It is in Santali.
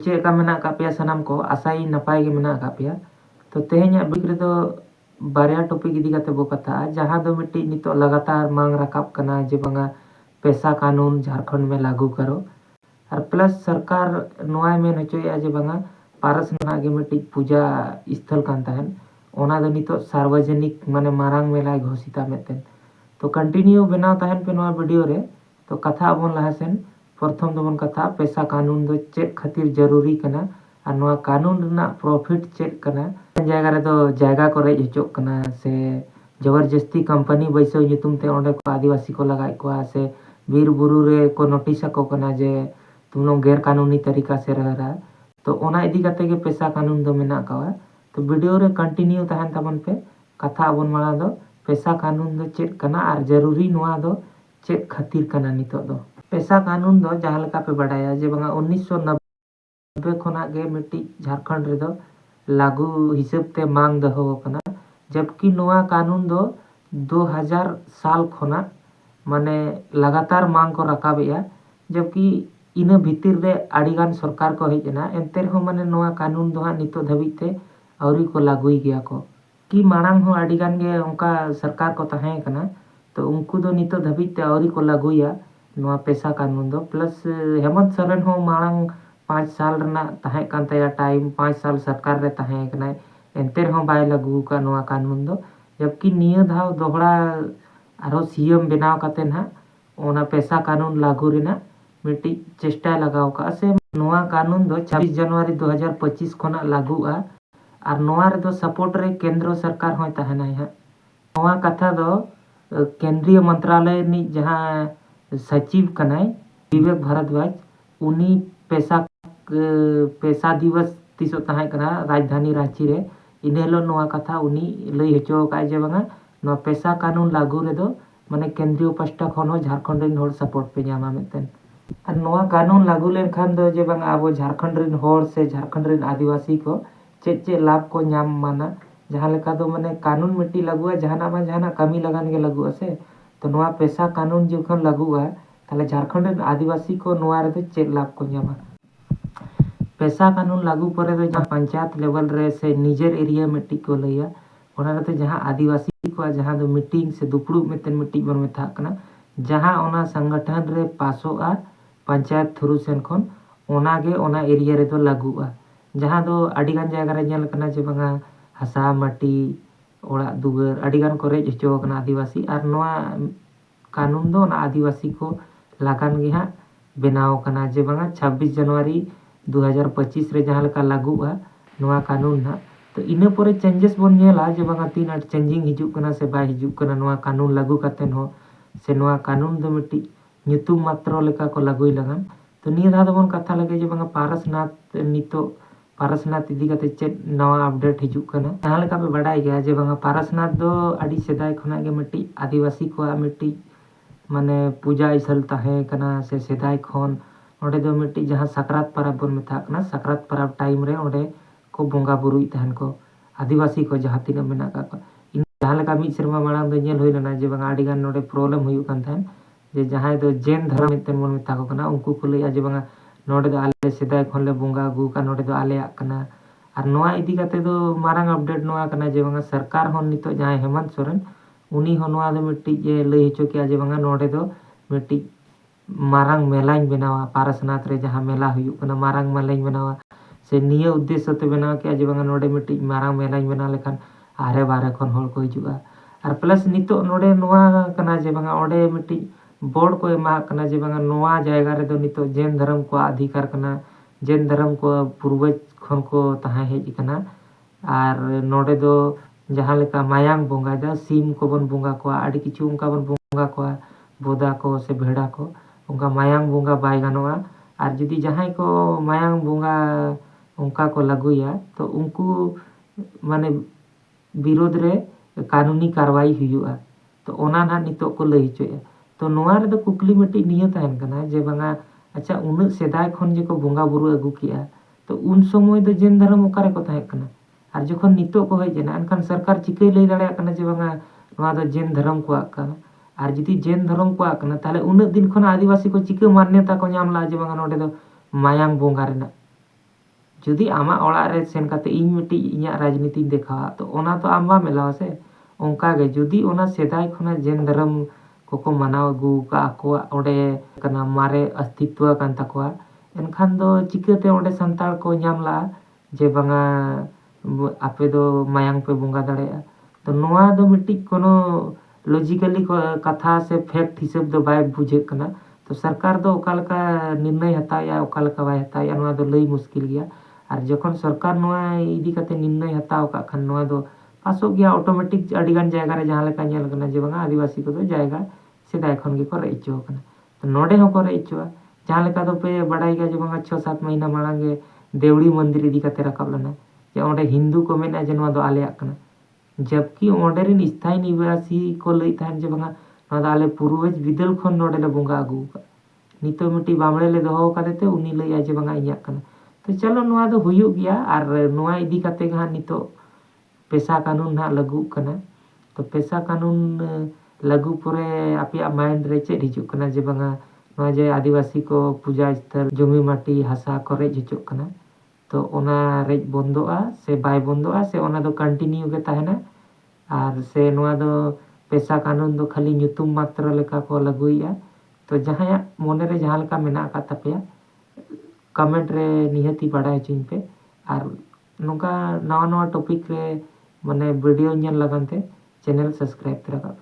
चेका मेना का पेया सनाम को आसाई नपाय के मेना का पेया तो तेहेnya बिग्रे दो बारिया टॉपिक इदी काते बो कथा जहां दो मिट्टी नितो लगातार मांग रकाब कना जे बंगा पैसा कानून झारखंड में लागू करो और प्लस सरकार नोआ में नचोया जे बंगा पारस ना के मिट्टी पूजा स्थल कान तहन ओना दो नितो सार्वजनिक माने मारांग मेला घोषिता मेतेन तो कंटिन्यू बनाव तहन पे नोआ वीडियो रे तो कथा बोन लहासेन प्रथम दबन कथा पैसा कानून दो चेक खातिर जरूरी कना और नोआ कानून रना प्रॉफिट चेक कना जगह रे दो जायगा को रेज हचोक कना से जबरदस्ती कंपनी बैसो युतुम ते ओंडे को आदिवासी को लगाई को से बीर बुरु रे को नोटिस को कना जे तुम लोग गैर कानूनी तरीका से रह रहा है तो ओना इदी काते के पैसा कानून दो मेना का तो वीडियो रे कंटिन्यू तहन तबन पे कथा बन माला दो पैसा कानून दो चेक कना और जरूरी नोआ दो चेक खातिर कना नितो दो पैसा कानून दो जहां लका पे बढ़ाया जे बंगा 1990 खोना गे मिट्टी झारखंड रे दो लागू हिसाब ते मांग दहो कना जबकि नोआ कानून दो 2000 साल खोना माने लगातार मांग को रकाबेया जबकि इन भीतर रे आड़ीगान सरकार को हेजना एंते हो माने नोआ कानून दो नितो धबित ते औरी को लागू गया को कि मांग हो आड़ीगान गे उनका सरकार को तहे कना तो उनको दो नितो धबित ते औरी को लागूया नोआ पैसा कानून दो प्लस हेमंत सोरेन हो मांग 5 साल रना तहे कांतया टाइम 5 साल सरकार रे तहे कना एंते हो बाय लागू का नोआ कानून दो जबकि निया धाव दोहरा आरो सीएम बनाव काते ना ओना पैसा कानून लागू रेना मिट्टी चेष्टा लगाव का से नोआ कानून दो 26 जनवरी 2025 खोना लागूआ और नोआ रे दो सपोर्ट रे केंद्र सरकार होय तहना है नोआ कथा दो केंद्रीय मंत्रालय नि जहां सचिव कनाय विवेक भारद्वाज उनी पैसा दिवस तीसो तहां कना राजधानी रांची रे इनेलो नोआ कथा उनी लई हचो का जे बंगा नो पैसा कानून लागू रे दो माने केंद्रीय पष्टा खन झारखंड रिन होड़ सपोर्ट पे जामा मेतन और नोआ कानून लागू लेन खान दो जे बंगा अब झारखंड रिन होड़ से झारखंड रिन आदिवासी को चे लाभ को नाम माना जहां लेका दो माने कानून मिट्टी लागू जहाना कमी लगान के लागू से तो नोआ पैसा कानून जोखन लागू ताले झारखंड रिन आदिवासी को नोआ रे चे लाभ को नामा पैसा कानून लागू परे दो जहां पंचायत लेवल रे से निजर एरिया मिट्टी को लैया ओना रे जहां आदिवासी को जहां दो मीटिंग से दुपड़ू मेतन मिट्टी बन मेथा कना जहां ओना संगठन रे पासोआ पंचायत थ्रू सेन खन ओना गे ओना एरिया रे दो लागूआ जहां दो अडिगान जगह रे नेल कना जे बंगा हसा माटी ओड़ा दुगर अडिगान को रेज हचो कना आदिवासी और नोआ कानून दो ना आदिवासी को लगान गे हा बनाव कना जे बंगा 26 जनवरी 2025 रे जहां लका लागूआ नोआ कानून ना तो इना परे चेंजेस बन नेला जे बंगा तीन आट चेंजिंग हिजुक कना से बाय हिजुक कना नोआ कानून लागू कातेन हो से नोआ कानून दो मिट्टी ᱧᱩᱛᱩᱢ मात्र लेका को लागुई लगन तो निया धा दबन कथा लगे जे बंगा पारसनाथ नितो पारसनाथ इदी काते चेक नवा अपडेट हिजुक कना जहां लेका पे बडाई गया जे बंगा पारसनाथ दो अडी सेदाय खना गे मिट्टी आदिवासी को मिट्टी माने पूजा स्थल ताहे कना से सेदाय खन ओडे दो मिट्टी जहां सकरात परब बन मेथा कना सकरात परब टाइम रे ओडे को बोंगा बुरुई तहन को आदिवासी को जहां तीन मेना का इन जहां लेका मी शर्मा मांग दो नेल होई लना जे बंगा अडी गान नोडे प्रॉब्लम हुई कान थान जे जहां दो जैन धर्म मेतन मन मेथा को कना उनको को लैया जे बंगा नोडे दो आले सेदाय खन ले बोंगा गु का नोडे दो आले कना और नोआ इदी काते दो मारंग अपडेट नोआ कना जे बंगा सरकार होन नितो जहां हेमंत सोरेन उनी हो नोआ दो मिट्टी जे लई हचो के जे बंगा नोडे दो मिट्टी मारंग मेलाइन बनावा पारसनाथ रे जहां मेला हुई कना मारंग मेलाइन बनावा से निया उद्देश्य ते बनाव के जे बंगा नोडे मिट्टी मारंग मेलाइन बना लेखान आरे बारे खन होड़ को हिजुआ और प्लस नितो नोडे नोआ कना जे बंगा ओडे मिट्टी बोर्ड को एमा कना जे बंगा नोआ जायगा रे दो नितो जैन धर्म को अधिकार कना जैन धर्म को पूर्वज खन को तहां हेज कना और नोडे दो जहां लेका मायांग बोंगा दा सीम को बन बोंगा को आडी किछु उनका बन बोंगा को बोदा को से भेड़ा को उनका मायांग बोंगा बाय गानोआ और जदी जहां को मायांग बोंगा उनका को लागुया तो उनको माने विरोध रे कानूनी कार्रवाई हुआ तो ओना ना नितो को लई चोया तो नोआ रे दो कुकली मिट्टी निया तहन कना जे बंगा अच्छा उन सेदाय खन जे को बोंगा बुरु अगु किया तो उन समय दो जैन धर्म ओकारे को तहे कना और जखन नितो को हेजना अनखान सरकार चिकै लई दाड़े कना जे बंगा नोआ दो जैन धर्म को कना और जदी जैन धर्म को कना ताले उन दिन खन आदिवासी को चिकै मान्यता को नाम ला जे बंगा नोडे दो मायांग बोंगा रेना जुदी आमा ओड़ा रे सेन काते इन मिट्टी इन्या राजनीति देखा तो ओना तो आम बा मेलावा से ओंका गे जुदी ओना सेदाय खना जेन धर्म को मानाव अगू का आकोआ ओडे कना मारे अस्तित्व कान तकवा एनखान दो चिकाते ओडे संताल को ᱧᱟᱢला जे बंगा आपे दो मायांग पे बुंगा दाड़ेया तो नोआ दो मिट्टी कोनो लॉजिकली कथा से फैक्ट हिसाब दो बाय बुझे कना तो सरकार दो ओकालका निर्णय हताया ओकालका बाय हताया नोआ दो लई मुश्किल गया और जखन सरकार नोआ इदी कते निर्णय हताव का खन नोआ दो पासो गया ऑटोमेटिक अडिगान जायगा रे जहां लेका नेल कना जे बंगा आदिवासी को दो जायगा सेदाय खन गे को रेचो कना तो नोडे हो को रेचो जहां लेका दो पे बड़ाई गया जे बंगा 6-7 महीना मांगे देवड़ी मंदिर इदी कते रकब लना जे ओंडे हिंदू को मेना जे नोआ दो आलेया कना जबकि ओंडे रिन स्थायी निवासी को लई थान जे बंगा नोआ दो आले पूर्वज बिदल खन नोडे ले बुंगा आगू का नितो मिट्टी बामड़े ले दोहो कादेते उनी लई जे बंगा इया कना तो चलो नोआ दो हुयु गया और नोआ इदी कते गा नितो पेशा कानून ना लागू कना तो पेशा कानून लागू परे आपया माइंड रे चेड हिजु कना जे बंगा नोआ जे आदिवासी को पूजा स्थल जमी माटी हसा करे हिजु कना तो ओना रेज बंदोआ से बाय बंदोआ से ओना दो कंटिन्यू गे ताहेना और से नोआ दो पेशा कानून दो खाली ᱧᱩᱛᱩᱢ मात्र लेका को लागुइया तो जहां मोने रे जहां लेका मेना का तपेया कमेंट रे निहती बाड़ाय चिन पे और नोका नवा नवा टॉपिक रे माने वीडियो ñel लगनते चैनल सब्सक्राइब करा